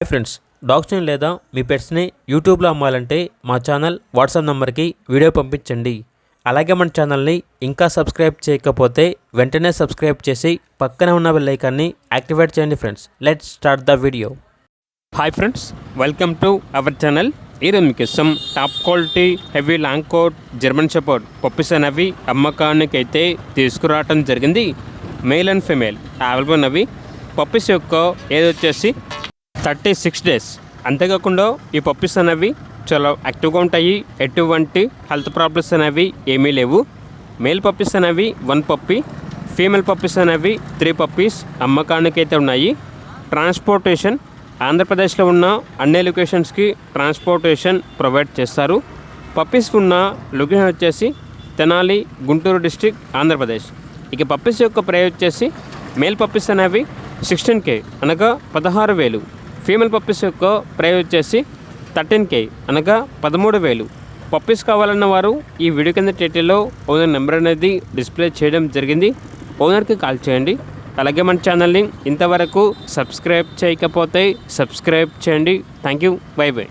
Friends, డాగ్స్ని లేదా మీ పెట్స్ని యూట్యూబ్లో అమ్మాలంటే మా ఛానల్ వాట్సాప్ నెంబర్కి వీడియో పంపించండి. అలాగే మన ఛానల్ని ఇంకా సబ్స్క్రైబ్ చేయకపోతే వెంటనే సబ్స్క్రైబ్ చేసి పక్కనే ఉన్న బెల్ ఐకాన్ని యాక్టివేట్ చేయండి. Friends, let's start the video. Hi friends, welcome to our channel. ఈరోజు మీకోసం top quality heavy long coat German shepherd puppies అనేవి అమ్మకానికి అయితే తీసుకురావటం జరిగింది. మేల్ అండ్ ఫీమేల్ అవైలబుల్ ఉన్నవి. పప్పీస్ యొక్క ఏజ్ వచ్చేసి 36 డేస్. అంతేకాకుండా ఈ పప్పీస్ అనేవి చాలా యాక్టివ్గా ఉంటాయి. ఎటువంటి హెల్త్ ప్రాబ్లమ్స్ అనేవి ఏమీ లేవు. మేల్ పప్పీస్ అనేవి 1 పప్పీ, ఫీమేల్ పప్పీస్ అనేవి 3 పప్పీస్ అమ్మకానికి అయితే ఉన్నాయి. ట్రాన్స్పోర్టేషన్ ఆంధ్రప్రదేశ్లో ఉన్న అన్ని లొకేషన్స్కి ట్రాన్స్పోర్టేషన్ ప్రొవైడ్ చేస్తారు. పప్పీస్ ఉన్న లొకేషన్ వచ్చేసి తెనాలి, గుంటూరు డిస్ట్రిక్ట్, ఆంధ్రప్రదేశ్. ఇక పప్పీస్ యొక్క ప్రైస్ వచ్చేసి మేల్ పప్పీస్ అనేవి 16K అనగా 16,000. ఫీమేల్ పప్పీస్ యొక్క ప్రైస్ వచ్చేసి 13K అనగా 13,000. పప్పీస్ కావాలన్న వారు ఈ వీడియో కింద టైటిల్లో ఓనర్ నెంబర్ అనేది డిస్ప్లే చేయడం జరిగింది. ఓనర్కి కాల్ చేయండి. అలాగే మన ఛానల్ని ఇంతవరకు సబ్స్క్రైబ్ చేయకపోతే సబ్స్క్రైబ్ చేయండి. Thank you. By by.